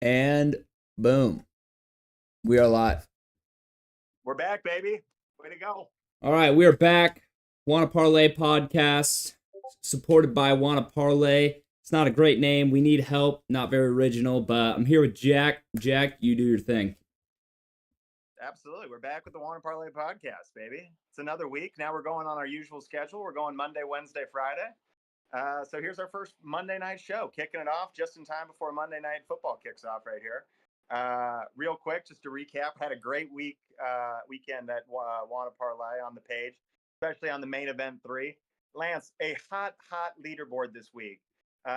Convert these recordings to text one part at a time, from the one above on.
And boom, we are live. We're back, baby. Way to go. All right, we are back. Wanna Parlay podcast, supported by Wanna Parlay. It's not a great name. We need help. Not very original, but I'm here with Jack. Jack, you do your thing. Absolutely. We're back with the Wanna Parlay podcast, baby. It's another week. Now we're going on our usual schedule. We're going Monday, Wednesday, Friday. So here's our first Monday night show, kicking it off just in time before Monday night football kicks off right here. Real quick, just to recap, had a great weekend at Wanna Parlay on the page, especially on the main event 3. Lance, a hot leaderboard this week.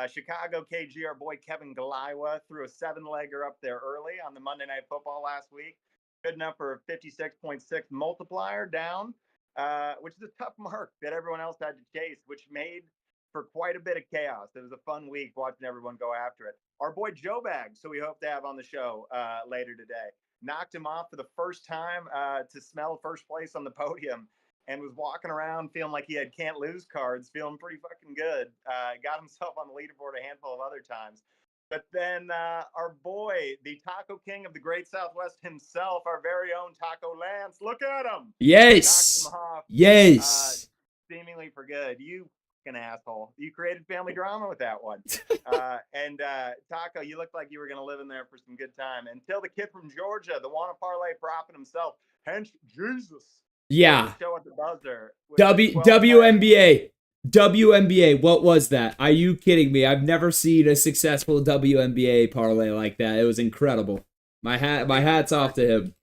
Chicago KG, our boy Kevin Galiwa, threw a 7-legger up there early on the Monday Night Football last week. Good enough for a 56.6 multiplier down, which is a tough mark that everyone else had to chase, which made for quite a bit of chaos. It was a fun week watching everyone go after it. Our boy Joe Bags, who we hope to have on the show later today, knocked him off for the first time to smell first place on the podium and was walking around feeling like he had can't lose cards, feeling pretty fucking good. Got himself on the leaderboard a handful of other times. But then our boy, the Taco King of the Great Southwest himself, our very own Taco Lance, look at him. Yes. Knocked him off, Yes. seemingly for good. You fucking asshole. You created family drama with that one. And Taco, you looked like you were going to live in there for some good time until the kid from Georgia, the Wanna Parlay prophet himself, Hench Jesus. Yeah. Show at the buzzer. WNBA. WNBA. What was that? Are you kidding me? I've never seen a successful WNBA parlay like that. It was incredible. My hat's off to him.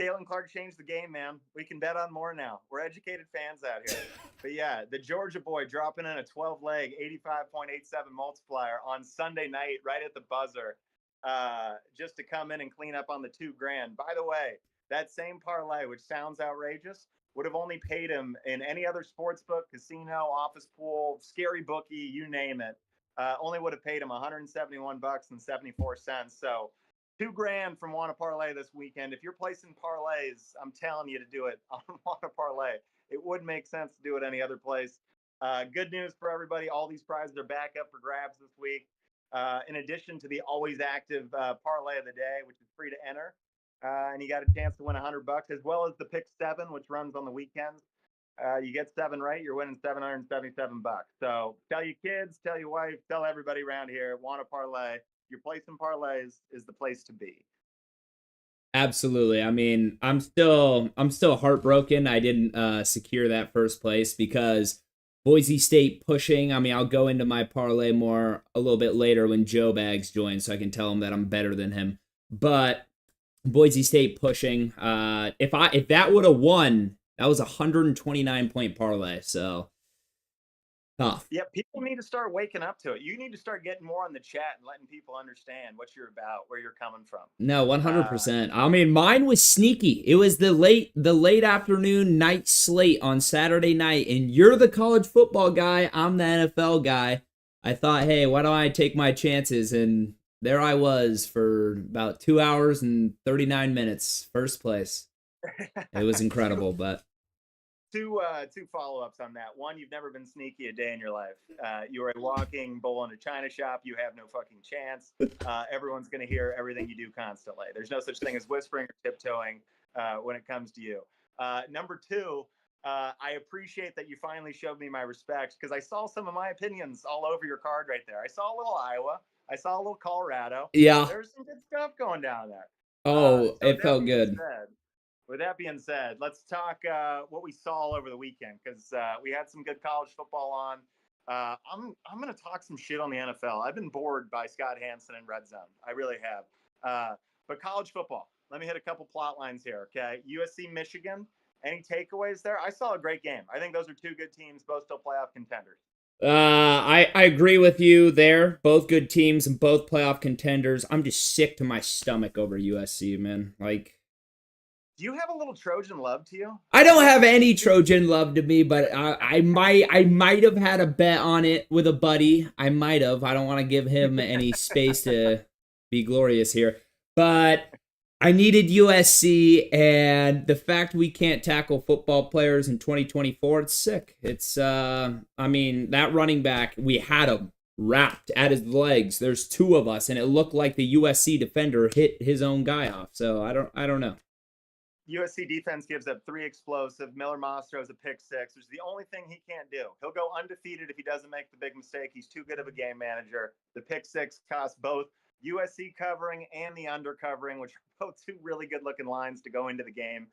Caitlin Clark changed the game, man. We can bet on more now. We're educated fans out here. But yeah, the Georgia boy dropping in a 12-leg, 85.87 multiplier on Sunday night right at the buzzer just to come in and clean up on the $2,000. By the way, that same parlay, which sounds outrageous, would have only paid him in any other sports book, casino, office pool, scary bookie, you name it. Only would have paid him $171.74. So $2,000 from Wanna Parlay this weekend. If you're placing parlays, I'm telling you to do it on Wanna Parlay. It would make sense to do it any other place. Good news for everybody. All these prizes are back up for grabs this week. In addition to the always active parlay of the day, which is free to enter. And you got a chance to win $100, as well as the Pick 7, which runs on the weekends. You get 7 right, you're winning $777. So tell your kids, tell your wife, tell everybody around here, Wanna Parlay. Your place in parlays is the place to be. Absolutely. I mean, I'm still heartbroken I didn't secure that first place because Boise State pushing. I mean, I'll go into my parlay more a little bit later when Joe Bags joins so I can tell him that I'm better than him. But Boise State pushing. If that would have won, that was a 129-point parlay. So tough. Yeah, people need to start waking up to it. You need to start getting more on the chat and letting people understand what you're about, where you're coming from. No, 100%. I mean, mine was sneaky. It was the late afternoon night slate on Saturday night, and you're the college football guy. I'm the NFL guy. I thought, hey, why don't I take my chances? And there I was for about 2 hours and 39 minutes, first place. It was incredible, but two follow-ups on that. One, you've never been sneaky a day in your life. You are a walking bull in a china shop. You have no fucking chance. Everyone's going to hear everything you do constantly. There's no such thing as whispering or tiptoeing when it comes to you. Number 2, I appreciate that you finally showed me my respect because I saw some of my opinions all over your card right there. I saw a little Iowa. I saw a little Colorado. Yeah. There's some good stuff going down there. Oh, it felt good. With that being said, let's talk what we saw all over the weekend because we had some good college football on. I'm going to talk some shit on the NFL. I've been bored by Scott Hansen and Red Zone. I really have. But college football, let me hit a couple plot lines here, okay? USC, Michigan, any takeaways there? I saw a great game. I think those are two good teams, both still playoff contenders. I agree with you there. Both good teams and both playoff contenders. I'm just sick to my stomach over USC, man. Like, do you have a little Trojan love to you? I don't have any Trojan love to me, but I might have had a bet on it with a buddy. I might have. I don't want to give him any space to be glorious here. But I needed USC, and the fact we can't tackle football players in 2024, it's sick. It's, I mean, that running back, we had him. wrapped at his legs. There's two of us, and it looked like the USC defender hit his own guy off. So I don't know. USC defense gives up 3 explosive. Miller Moss throws a pick six, which is the only thing he can't do. He'll go undefeated if he doesn't make the big mistake. He's too good of a game manager. The pick six cost both USC covering and the under covering, which are both two really good looking lines to go into the game.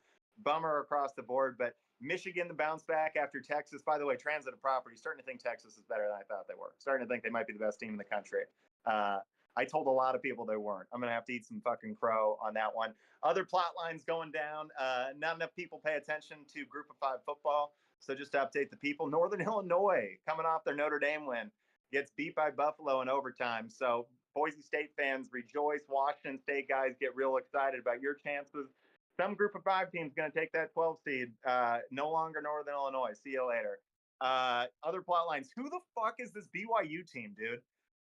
Bummer across the board, but Michigan the bounce back after Texas. By the way, transitive property, starting to think Texas is better than I thought they were. Starting to think they might be the best team in the country. I told a lot of people they weren't. I'm going to have to eat some fucking crow on that one. Other plot lines going down. Not enough people pay attention to Group of Five football. So just to update the people, Northern Illinois, coming off their Notre Dame win, gets beat by Buffalo in overtime. So Boise State fans rejoice. Washington State guys get real excited about your chances. Some Group of Five team's going to take that 12 seed. No longer Northern Illinois. See you later. Other plot lines. Who the fuck is this BYU team, dude?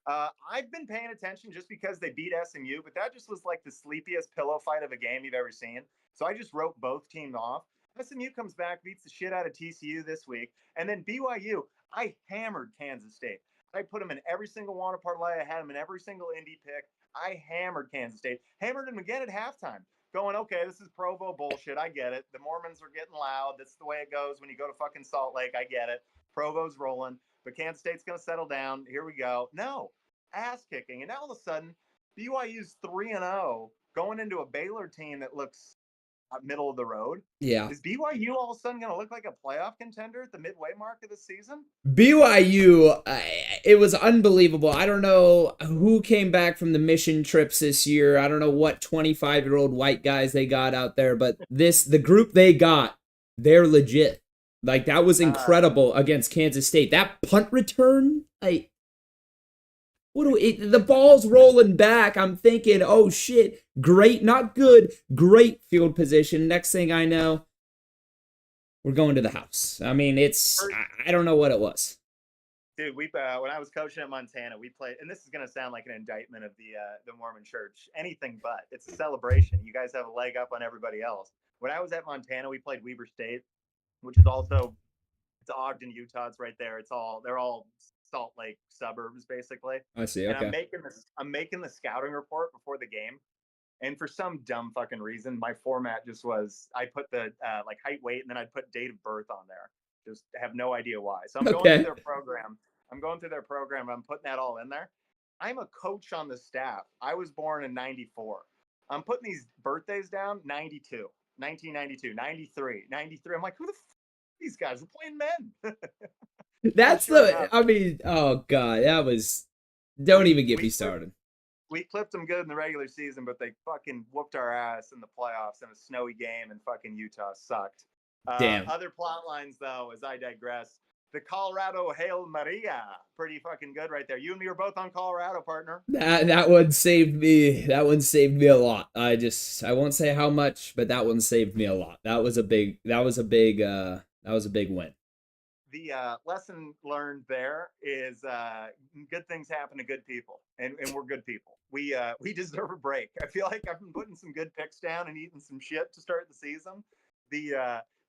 I've been paying attention just because they beat SMU, but that just was like the sleepiest pillow fight of a game you've ever seen. So I just wrote both teams off. SMU comes back, beats the shit out of TCU this week. And then BYU, I hammered Kansas State. I put them in every single one of parlay. I had them in every single indie pick. I hammered Kansas State. Hammered them again at halftime. Going, okay, this is Provo bullshit. I get it. The Mormons are getting loud. That's the way it goes when you go to fucking Salt Lake. I get it. Provo's rolling. But Kansas State's going to settle down. Here we go. No, ass kicking. And now all of a sudden, BYU's 3-0 going into a Baylor team that looks middle of the road. Yeah. Is BYU all of a sudden going to look like a playoff contender at the midway mark of the season? BYU, it was unbelievable. I don't know who came back from the mission trips this year. I don't know what 25-year-old white guys they got out there, but the group they got, they're legit. Like, that was incredible against Kansas State. That punt return, like, the ball's rolling back. I'm thinking, oh shit, great, not good, great field position. Next thing I know, we're going to the house. I mean, I don't know what it was. Dude, when I was coaching at Montana, we played, and this is going to sound like an indictment of the Mormon Church. Anything but. It's a celebration. You guys have a leg up on everybody else. When I was at Montana, we played Weber State, which is also, it's Ogden, Utah. It's right there. They're all Salt Lake suburbs, basically. I see. Okay. And I'm making the scouting report before the game, and for some dumb fucking reason, my format just was I put the like height, weight, and then I'd put date of birth on there. Just have no idea why. So I'm going through their program. I'm putting that all in there. I'm a coach on the staff. I was born in '94. I'm putting these birthdays down: 92, 1992, 93, 93. I'm like, who the these guys are playing men? That's I mean, oh god, that was. Don't even get me started. We clipped them good in the regular season, but they fucking whooped our ass in the playoffs in a snowy game, and fucking Utah sucked. Damn. Other plot lines, though, as I digress. The Colorado Hail Maria, pretty fucking good right there. You and me were both on Colorado, partner. That one saved me. That one saved me a lot. I won't say how much, but that one saved me a lot. That was a big win. The lesson learned there is good things happen to good people, and we're good people. We deserve a break. I feel like I've been putting some good picks down and eating some shit to start the season.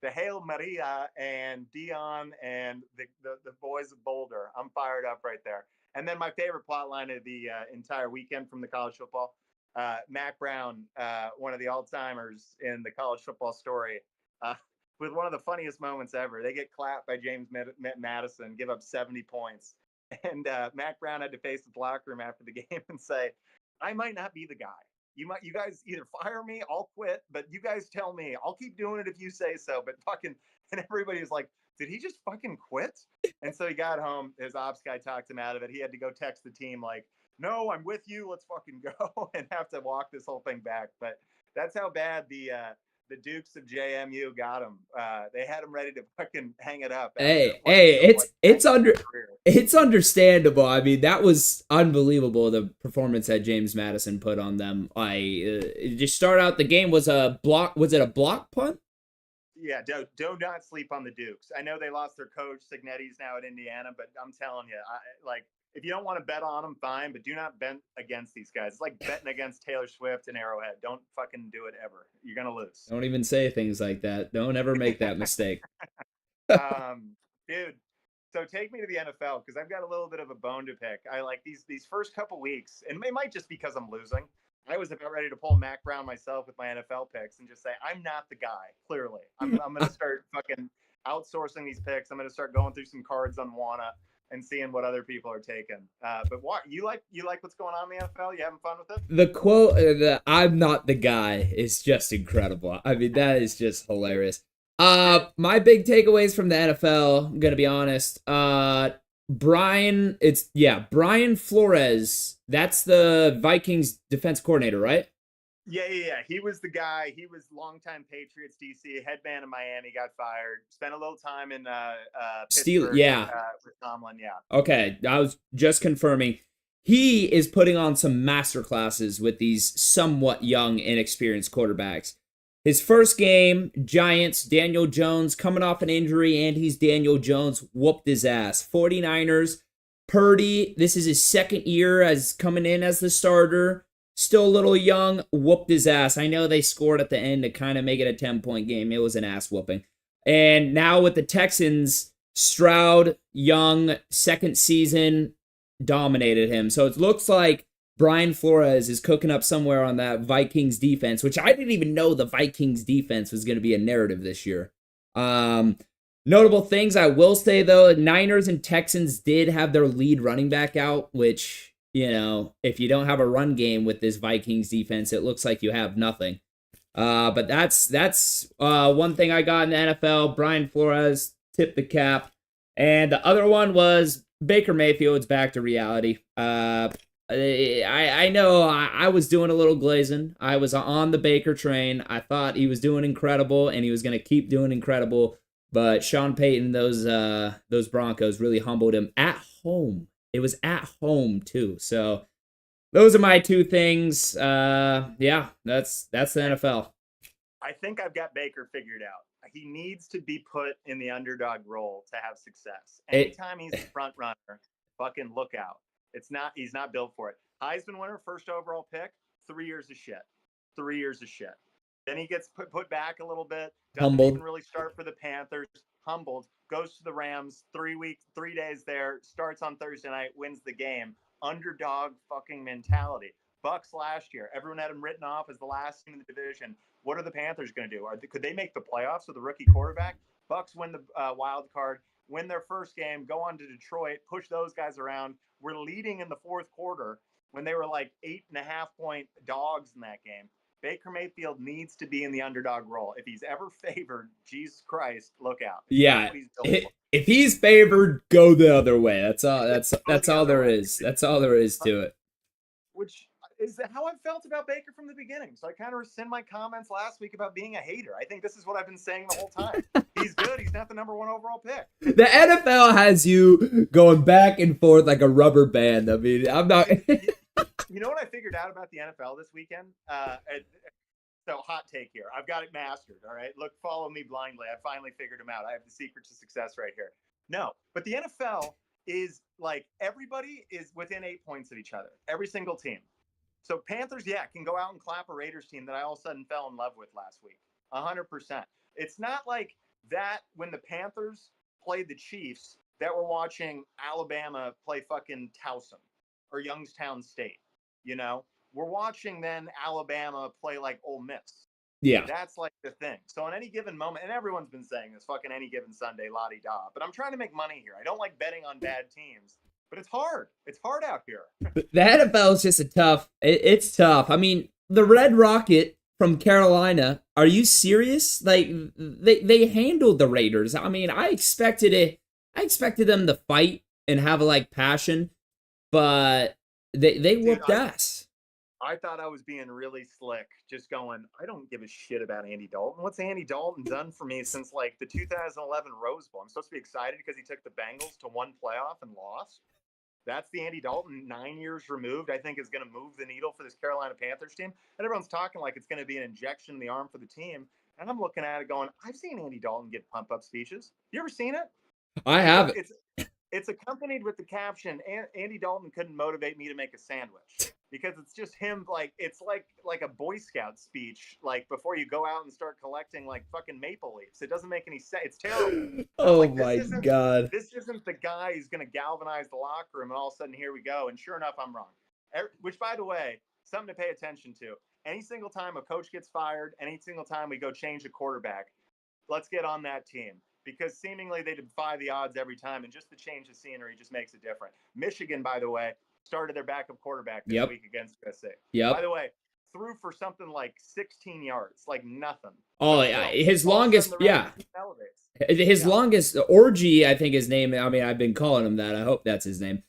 The Hail Maria and Dion and the boys of Boulder. I'm fired up right there. And then my favorite plot line of the entire weekend from the college football. Mac Brown, one of the all-timers in the college football story, with one of the funniest moments ever. They get clapped by James Madison, give up 70 points. And Mac Brown had to face the locker room after the game and say, I might not be the guy. You guys either fire me, I'll quit, but you guys tell me. I'll keep doing it if you say so. But fucking, and everybody was like, did he just fucking quit? And so he got home. His ops guy talked him out of it. He had to go text the team like, no, I'm with you. Let's fucking go, and have to walk this whole thing back. But that's how bad the Dukes of JMU got him. They had him ready to fucking hang it up. It's understandable. I mean, that was unbelievable. The performance that James Madison put on them. Just start out the game was a block. Was it a block punt? Yeah, do not sleep on the Dukes. I know they lost their coach. Signetti's now at Indiana, but I'm telling you, if you don't want to bet on them, fine, but do not bet against these guys. It's like betting against Taylor Swift and Arrowhead. Don't fucking do it ever. You're going to lose. Don't even say things like that. Don't ever make that mistake. Dude, So take me to the NFL because I've got a little bit of a bone to pick. I like these first couple weeks, and it might just because I'm losing. I was about ready to pull Mac Brown myself with my NFL picks and just say I'm not the guy. Clearly, I'm going to start fucking outsourcing these picks. I'm going to start going through some cards on Wana and seeing what other people are taking. But what you like what's going on in the NFL? You having fun with it? The quote, "I'm not the guy," is just incredible. I mean, that is just hilarious. My big takeaways from the NFL, I'm gonna be honest. Brian Flores. That's the Vikings defense coordinator, right? Yeah. He was the guy. He was longtime Patriots DC headman in Miami. Got fired. Spent a little time in Pittsburgh Yeah. with Tomlin. Yeah. Okay, I was just confirming. He is putting on some master classes with these somewhat young, inexperienced quarterbacks. His first game, Giants, Daniel Jones coming off an injury, and he's Daniel Jones, whooped his ass. 49ers, Purdy, this is his second year as coming in as the starter. Still a little young, whooped his ass. I know they scored at the end to kind of make it a 10-point game. It was an ass whooping. And now with the Texans, Stroud, young, second season, dominated him. So it looks like Brian Flores is cooking up somewhere on that Vikings defense, which I didn't even know the Vikings defense was going to be a narrative this year. Notable things I will say, though, Niners and Texans did have their lead running back out, which, if you don't have a run game with this Vikings defense, it looks like you have nothing. But that's one thing I got in the NFL. Brian Flores tipped the cap. And the other one was Baker Mayfield's back to reality. I know I was doing a little glazing. I was on the Baker train. I thought he was doing incredible, and he was going to keep doing incredible. But Sean Payton, those Broncos really humbled him at home. It was at home too. So those are my two things. Yeah, that's the NFL. I think I've got Baker figured out. He needs to be put in the underdog role to have success. Anytime he's a front runner, fucking look out. He's not built for it. Heisman winner, first overall pick, 3 years of shit. 3 years of shit. Then he gets put back a little bit. Doesn't even really start for the Panthers. Humbled. Goes to the Rams. 3 days there. Starts on Thursday night. Wins the game. Underdog fucking mentality. Bucks last year. Everyone had him written off as the last team in the division. What are the Panthers going to do? Could they make the playoffs with a rookie quarterback? Bucks win the wild card. Win their first game. Go on to Detroit. Push those guys around. We're leading in the fourth quarter when they were like 8.5-point dogs in that game. Baker Mayfield needs to be in the underdog role. If he's ever favored, Jesus Christ, look out. Yeah. If he's favored, go the other way. That's all there is. That's all there is to it. Which is how I've felt about Baker from the beginning. So I kind of rescind my comments last week about being a hater. I think this is what I've been saying the whole time. He's good. He's not the number one overall pick. The NFL has you going back and forth like a rubber band. I mean, I'm not... You know what I figured out about the NFL this weekend? So hot take here. I've got it mastered. All right. Look, follow me blindly. I finally figured them out. I have the secret to success right here. No, but the NFL is like everybody is within 8 points of each other. Every single team. So Panthers, can go out and clap a Raiders team that I all of a sudden fell in love with last week. 100%. It's not like that when the Panthers played the Chiefs that we're watching Alabama play fucking Towson or Youngstown State. We're watching then Alabama play like Ole Miss. Yeah. That's like the thing. So on any given moment, and everyone's been saying this, fucking any given Sunday, la-di-da. But I'm trying to make money here. I don't like betting on bad teams. But it's hard. It's hard out here. The NFL is just it's tough. I mean, the Red Rocket from Carolina, are you serious? Like, they handled the Raiders. I mean, I expected them to fight and have passion, but they whooped ass. I thought I was being really slick, just going, I don't give a shit about Andy Dalton. What's Andy Dalton done for me since the 2011 Rose Bowl? I'm supposed to be excited because he took the Bengals to one playoff and lost. That's the Andy Dalton 9 years removed, I think, is going to move the needle for this Carolina Panthers team. And everyone's talking like it's going to be an injection in the arm for the team. And I'm looking at it going, I've seen Andy Dalton get pump-up speeches. You ever seen it? I haven't. It's accompanied with the caption, Andy Dalton couldn't motivate me to make a sandwich. because it's just him. Like it's like a Boy Scout speech, like before you go out and start collecting like fucking maple leaves. It doesn't make any sense. It's terrible. I was Oh like, my God. this isn't the guy who's going to galvanize the locker room, and all of a sudden here we go. And sure enough, I'm wrong. Which, by the way, something to pay attention to. Any single time a coach gets fired, any single time we go change a quarterback, let's get on that team, because seemingly they defy the odds every time, and just the change of scenery just makes it different. Michigan, by the way, started their backup quarterback this week against USA. By the way, threw for something like 16 yards, like nothing. Oh, yeah, his longest, his longest orgy, I think his name. I mean, I've been calling him that. I hope that's his name.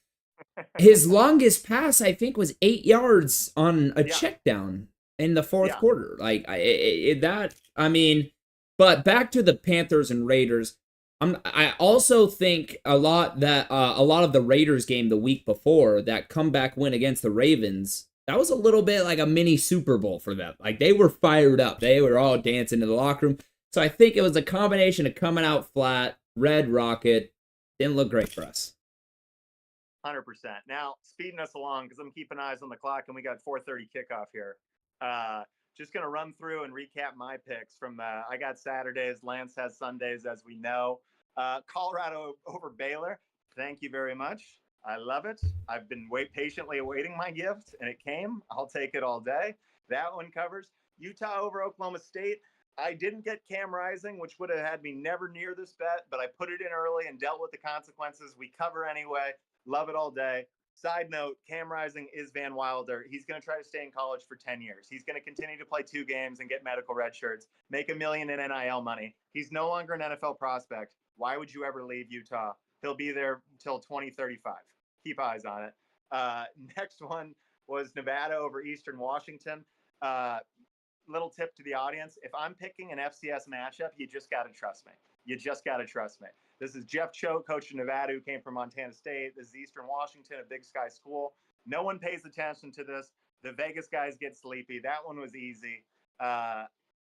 His longest pass, I think, was 8 yards on a check down in the fourth quarter. Like I mean, but back to the Panthers and Raiders. I also think a lot of the Raiders game the week before, that comeback win against the Ravens, that was a little bit like a mini Super Bowl for them. Like they were fired up. They were all dancing in the locker room. So I think it was a combination of coming out flat, red rocket, didn't look great for us. 100%. Now, speeding us along, because I'm keeping eyes on the clock, and we got 4:30 kickoff here. Just going to run through and recap my picks from I got Saturdays, Lance has Sundays, as we know. Colorado over Baylor. Thank you very much. I love it. I've been patiently awaiting my gift, and it came. I'll take it all day. That one covers. Utah over Oklahoma State. I didn't get Cam Rising, which would have had me never near this bet, but I put it in early and dealt with the consequences. We cover anyway. Love it all day. Side note, Cam Rising is Van Wilder. He's going to try to stay in college for 10 years. He's going to continue to play 2 games and get medical red shirts, make $1 million in NIL money. He's no longer an NFL prospect. Why would you ever leave Utah? He'll be there until 2035. Keep eyes on it. Next one was Nevada over Eastern Washington. Little tip to the audience. If I'm picking an FCS matchup, you just got to trust me. You just got to trust me. This is Jeff Choate, coach of Nevada, who came from Montana State. This is Eastern Washington, a Big Sky school. No one pays attention to this. The Vegas guys get sleepy. That one was easy. I'm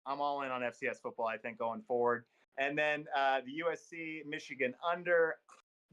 all in on FCS football, I think, going forward. And then the USC Michigan under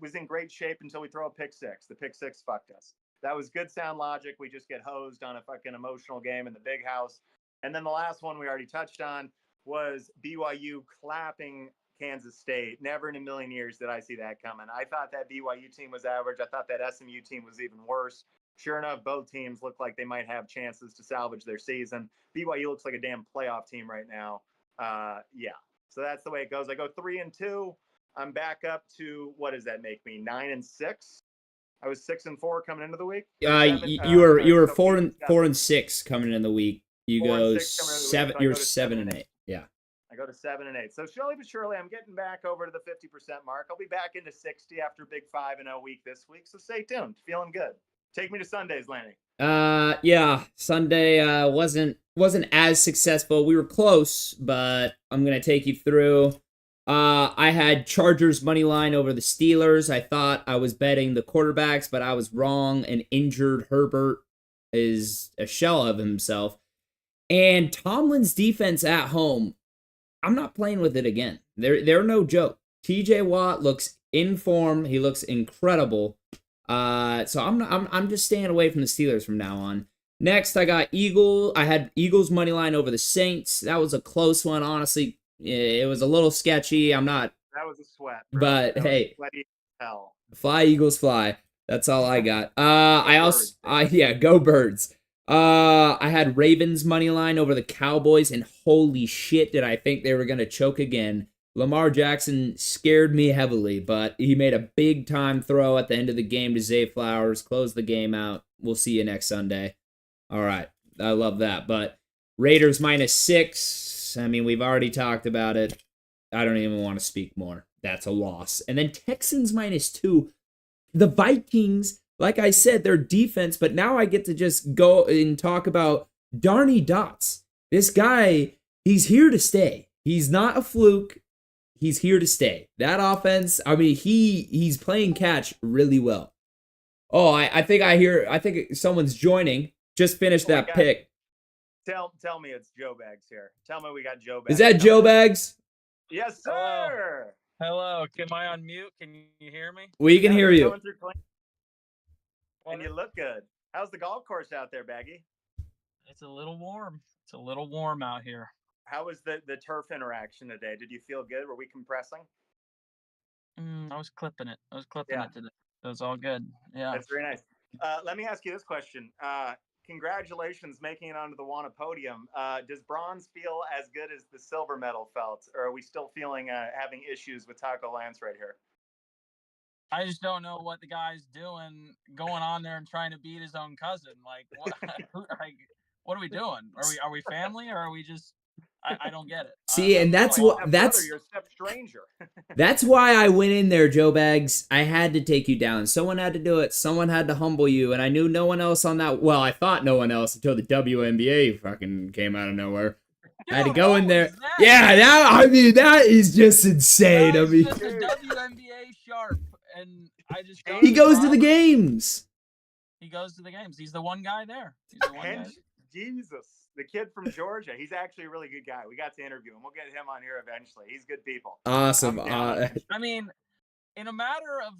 was in great shape until we throw a pick six. The pick six fucked us. That was good sound logic. We just get hosed on a fucking emotional game in the big house. And then the last one we already touched on was BYU clapping Kansas State. Never in a million years did I see that coming. I thought that BYU team was average. I thought that SMU team was even worse. Sure enough, both teams look like they might have chances to salvage their season. BYU looks like a damn playoff team right now. Yeah. So that's the way it goes. I go 3-2. I'm back up to, what does that make me? 9-6. I was 6-4 coming into the week. You were 4-6 coming in the week. You go 7. You're 7-8. Yeah. I go to 7-8. So slowly but surely, I'm getting back over to the 50% mark. I'll be back into 60 after a big 5-0 week this week. So stay tuned. Feeling good. Take me to Sundays, Lanny. Yeah. Sunday wasn't as successful. We were close, but I'm gonna take you through. I had Chargers money line over the Steelers. I thought I was betting the quarterbacks, but I was wrong. An injured Herbert is a shell of himself. And Tomlin's defense at home, I'm not playing with it again. They're no joke. TJ Watt looks in form. He looks incredible. So I'm just staying away from the Steelers from now on. Next, I got I had Eagles money line over the Saints. That was a close one, honestly. It was a little sketchy. That was a sweat, bro. But hey, hell. Fly Eagles fly. That's all I got. Go Birds. I had Ravens money line over the Cowboys, and holy shit, did I think they were gonna choke again. Lamar Jackson scared me heavily, but he made a big time throw at the end of the game to Zay Flowers, closed the game out. We'll see you next Sunday. All right, I love that. But Raiders -6. I mean, we've already talked about it. I don't even want to speak more. That's a loss. And then Texans -2. The Vikings, like I said, their defense, but now I get to just go and talk about Darny Dots. This guy, he's here to stay. He's not a fluke. He's here to stay. That offense, I mean, he's playing catch really well. Oh, I think someone's joining. Just finished that pick. Tell me it's Joe Bags here. Tell me we got Joe Bags. Is that Joe Bags? Yes, sir. Hello. Am I on mute? Can you hear me? We can hear you. And you look good. How's the golf course out there, Baggy? It's a little warm. It's a little warm out here. How was the turf interaction today? Did you feel good? Were we compressing? I was clipping it. Yeah. Today. It was all good. Yeah. That's very nice. Let me ask you this question. Congratulations making it onto the WANA podium. Does bronze feel as good as the silver medal felt, or are we still feeling having issues with Taco Lance right here? I just don't know what the guy's doing, going on there and trying to beat his own cousin. Like, what are we doing? Are we family, or are we just? I don't get it. See, and that's what that's you're a step stranger. That's why I went in there, Joe Bags. I had to take you down. Someone had to do it. Someone had to humble you, and I knew no one else on that. Well, I thought no one else until the WNBA fucking came out of nowhere. Dude, I had to go in there. That? Yeah, that is just insane. I mean, just a WNBA sharp, and I just he goes to the games. He goes to the games. He's the one guy there. Jesus, the kid from Georgia. He's actually a really good guy. We got to interview him. We'll get him on here eventually. He's good people. Awesome. I mean, in a matter of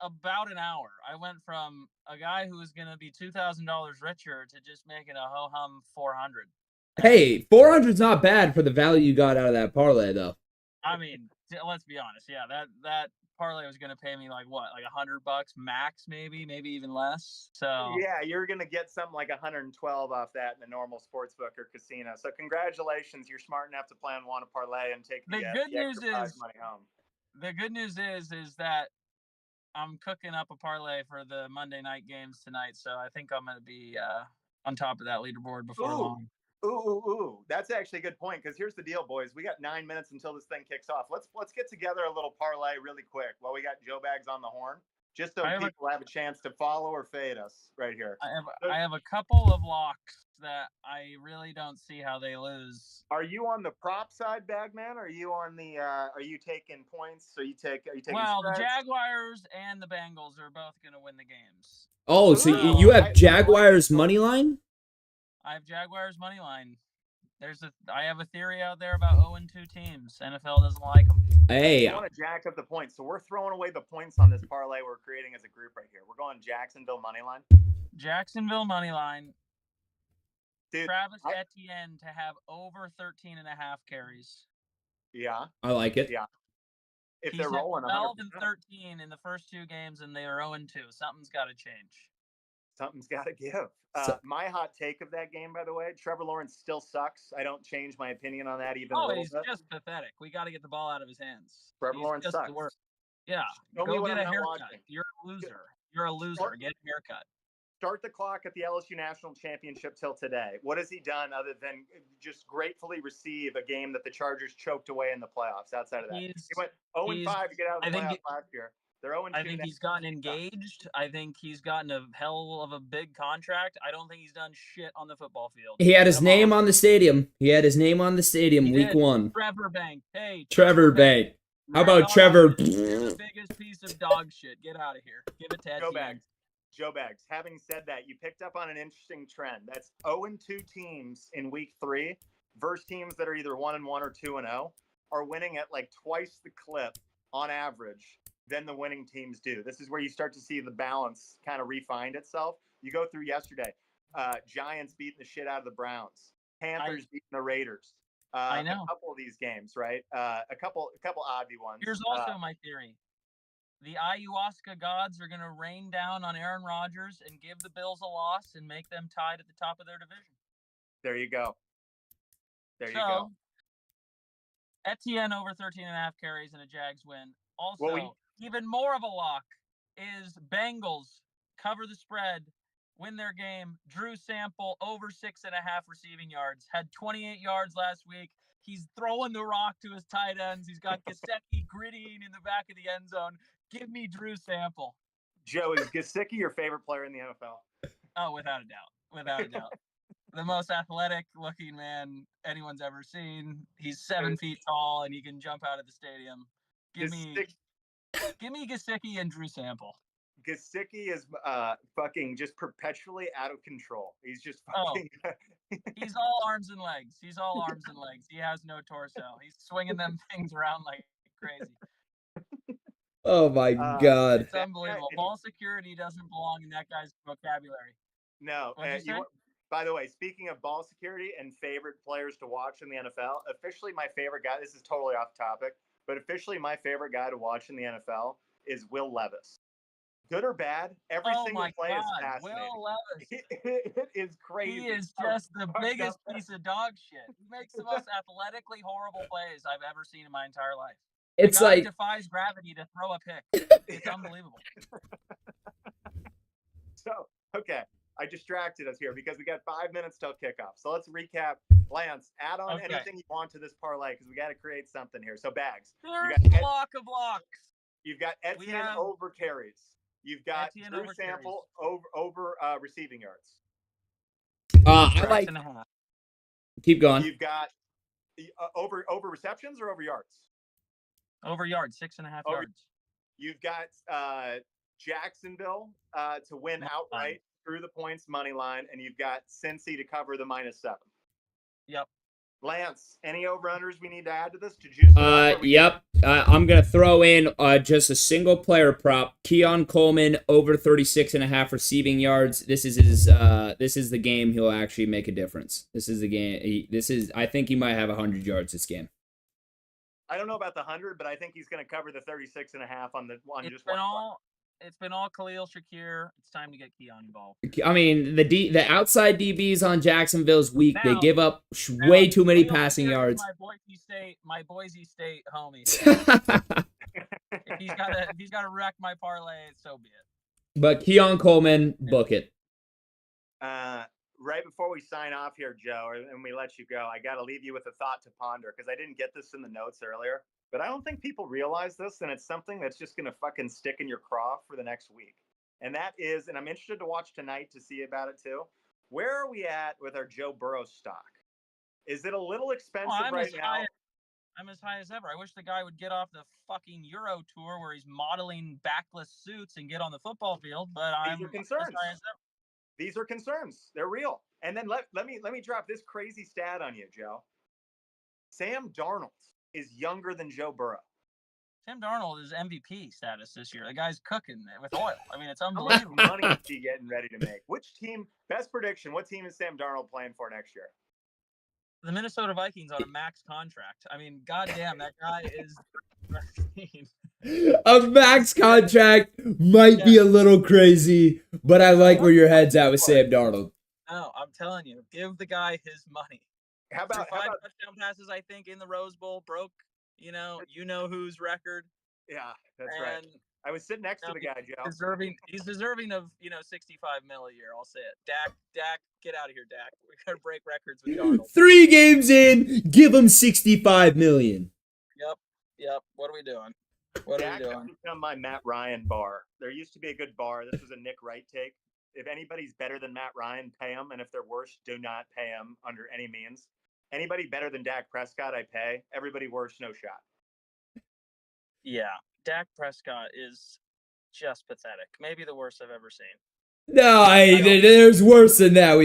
about an hour, I went from a guy who was going to be $2,000 richer to just making a ho-hum 400. Hey, 400's not bad for the value you got out of that parlay, though. I mean, let's be honest. Yeah, that parlay was going to pay me like what, like $100 max, maybe even less. So yeah, you're going to get something like 112 off that in the normal sportsbook or casino. So congratulations, you're smart enough to play on WANA parlay and take the good news is money home. The good news is that I'm cooking up a parlay for the Monday night games tonight, so I think I'm going to be on top of that leaderboard before long. Ooh. That's actually a good point, because here's the deal, boys. We got 9 minutes until this thing kicks off. Let's get together a little parlay really quick while we got Joe Bags on the horn, just so people have a chance to follow or fade us right here. I have a couple of locks that I really don't see how they lose. Are you on the prop side, Bagman? Are you on the? Are you taking points? Are you taking? Well, the Jaguars and the Bengals are both going to win the games. Oh, so you have Jaguars money line? I have Jaguars money line. I have a theory out there about 0-2 teams. NFL doesn't like them. Hey, I want to jack up the points, so we're throwing away the points on this parlay we're creating as a group right here. We're going Jacksonville money line. Jacksonville money line. Dude, Travis Etienne to have over 13.5 carries. Yeah, I like it. Yeah, if He's they're rolling 12 and 13 in the first 2 games, and they are 0-2. Something's got to change. Something's got to give. My hot take of that game, by the way, Trevor Lawrence still sucks. I don't change my opinion on that even a little bit. Just pathetic. We got to get the ball out of his hands. Trevor Lawrence sucks. Yeah, go get a haircut. You're a loser. Get a haircut. Start the clock at the LSU National Championship till today. What has he done other than just gratefully receive a game that the Chargers choked away in the playoffs? Outside of that, he went 0-5 to get out of the playoffs last year. They're 0-2. I think he's gotten engaged. I think he's gotten a hell of a big contract. I don't think he's done shit on the football field. He had his name on the stadium. Week 1. Trevor Bank. Hey, Trevor Bank. How about Trevor? You're the biggest piece of dog shit. Get out of here. Give it to Joe Bags. Having said that, you picked up on an interesting trend. That's 0-2 teams in week 3 versus teams that are either 1-1 or 2-0 are winning at like twice the clip on average than the winning teams do. This is where you start to see the balance kind of refine itself. You go through yesterday, Giants beating the shit out of the Browns, Panthers beating the Raiders. I know a couple of these games, right? A couple oddly ones. Here's also my theory. The ayahuasca gods are going to rain down on Aaron Rodgers and give the Bills a loss and make them tied at the top of their division. There you go. You go. Etienne over 13.5 carries and a Jags win. Also, even more of a lock is Bengals cover the spread, win their game. Drew Sample over 6.5 receiving yards. Had 28 yards last week. He's throwing the rock to his tight ends. He's got Gesicki grittying in the back of the end zone. Give me Drew Sample. Joe, is Gesicki your favorite player in the NFL? Oh, without a doubt. The most athletic-looking man anyone's ever seen. He's 7 feet tall, and he can jump out of the stadium. Give me Gesicki and Drew Sample. Gesicki is fucking just perpetually out of control. He's just fucking... He's all arms and legs. He has no torso. He's swinging them things around like crazy. Oh my God. It's unbelievable. Ball security doesn't belong in that guy's vocabulary. No. What'd you say? By the way, speaking of ball security and favorite players to watch in the NFL, officially my favorite guy, this is totally off topic, but officially my favorite guy to watch in the NFL is Will Levis. Good or bad, every single play is fascinating. Will Levis. It is crazy. He is just the biggest piece of dog shit. He makes the most athletically horrible plays I've ever seen in my entire life. It's the guy like defies gravity to throw a pick. It's unbelievable. So, okay, I distracted us here because we got 5 minutes till kickoff. So let's recap. Lance, add on anything you want to this parlay because we got to create something here. So bags. There's a block of locks. You've got Etienne over carries. You've got Drew Sample over receiving yards. I like. Keep going. You've got over receptions or over yards. Over yards, 6.5 yards. You've got Jacksonville to win outright through the points money line, and you've got Cincy to cover the -7. Yep. Lance, any over-unders we need to add to this to juice? Yep. I'm gonna throw in just a single player prop. Keon Coleman over 36.5 receiving yards. This is the game he'll actually make a difference. This is the game. I think he might have 100 yards this game. I don't know about the 100, but I think he's going to cover the 36.5 on just one. It's been all Khalil Shakir. It's time to get Keon involved. I mean, the outside DBs on Jacksonville's weak. They give up way too many passing yards. My Boise State homie. if he's got to wreck my parlay, so be it. But Keon Coleman, book it. Right before we sign off here, Joe, and we let you go, I got to leave you with a thought to ponder because I didn't get this in the notes earlier. But I don't think people realize this, and it's something that's just going to fucking stick in your craw for the next week. And that is, and I'm interested to watch tonight to see about it too, where are we at with our Joe Burrow stock? Is it a little expensive right now? I'm as high as ever. I wish the guy would get off the fucking Euro tour where he's modeling backless suits and get on the football field, but I'm as high as ever. These are concerns. They're real. And then let me drop this crazy stat on you, Joe. Sam Darnold is younger than Joe Burrow. Sam Darnold is MVP status this year. The guy's cooking with oil. I mean, it's unbelievable. How much money is he getting ready to make? Which team, best prediction, what team is Sam Darnold playing for next year? The Minnesota Vikings on a max contract. I mean, goddamn, that guy is... A max contract might be a little crazy, but I like where your head's at with Sam Darnold. No, I'm telling you, give the guy his money. How about touchdown passes? I think in the Rose Bowl broke. You know whose record. Yeah, that's right. I was sitting next to the guy, Joe. He's deserving of 65 mil a year. I'll say it. Dak, get out of here, Dak. We gotta break records with Darnold. 3 games in, give him 65 million. Yep. What are we doing? Dak has become my Matt Ryan bar. There used to be a good bar. This was a Nick Wright take. If anybody's better than Matt Ryan, pay him. And if they're worse, do not pay him under any means. Anybody better than Dak Prescott, I pay. Everybody worse, no shot. Yeah, Dak Prescott is just pathetic. Maybe the worst I've ever seen. No, there's worse than that.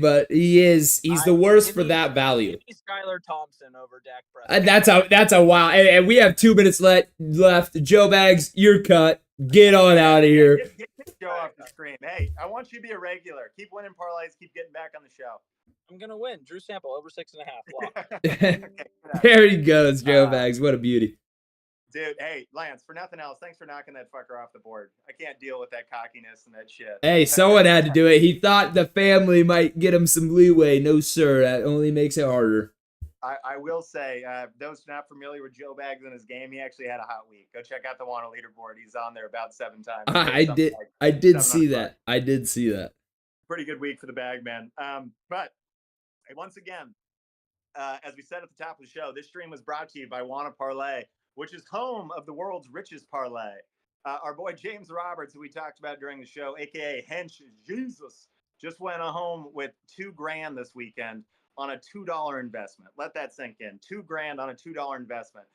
But he's the worst for that value. Give me Skylar Thompson over Dak Prescott. That's a wow. And we have 2 minutes left. Joe Bags, you're cut. Get on out of here. Get Joe off the screen. Hey, I want you to be a regular. Keep winning parlays. Keep getting back on the show. I'm gonna win. Drew Sample over 6.5. Okay, there he goes, Joe Bags. What a beauty. Dude, hey, Lance, for nothing else, thanks for knocking that fucker off the board. I can't deal with that cockiness and that shit. Hey, someone had to do it. He thought the family might get him some leeway. No, sir. That only makes it harder. I will say, those not familiar with Joe Bags and his game, he actually had a hot week. Go check out the Wanna leaderboard. He's on there about 7 times. I did see that. I did see that. Pretty good week for the bag, man. But once again, as we said at the top of the show, this stream was brought to you by Wanna Parlay, which is home of the world's richest parlay. Our boy James Roberts, who we talked about during the show, a.k.a. Hench Jesus, just went home with $2,000 this weekend on a $2 investment. Let that sink in. $2,000 on a $2 investment.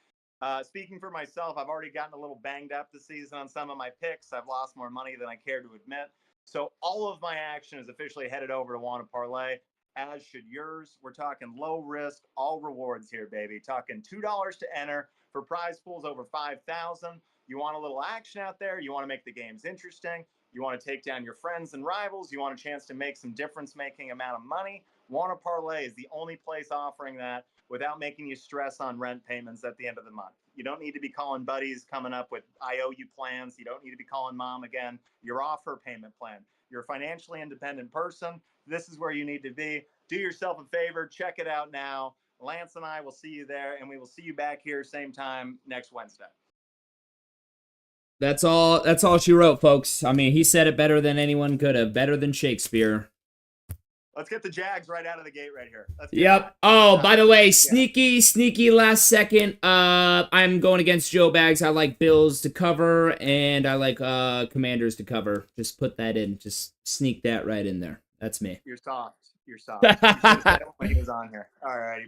Speaking for myself, I've already gotten a little banged up this season on some of my picks. I've lost more money than I care to admit. So all of my action is officially headed over to Wanna Parlay, as should yours. We're talking low risk, all rewards here, baby. Talking $2 to enter for prize pools over $5,000. You want a little action out there? You want to make the games interesting? You want to take down your friends and rivals. You want a chance to make some difference-making amount of money. Wanna Parlay is the only place offering that without making you stress on rent payments at the end of the month. You don't need to be calling buddies coming up with IOU plans. You don't need to be calling mom again. You're off her payment plan. You're a financially independent person. This is where you need to be. Do yourself a favor. Check it out now. Lance and I will see you there, and we will see you back here same time next Wednesday. That's all she wrote, folks. I mean, he said it better than anyone could have, better than Shakespeare. Let's get the Jags right out of the gate right here. Yep. Oh, by the way, sneaky last second. I'm going against Joe Bags. I like Bills to cover, and I like Commanders to cover. Just put that in. Just sneak that right in there. That's me. You're soft. You should have said it when he was on here. All righty,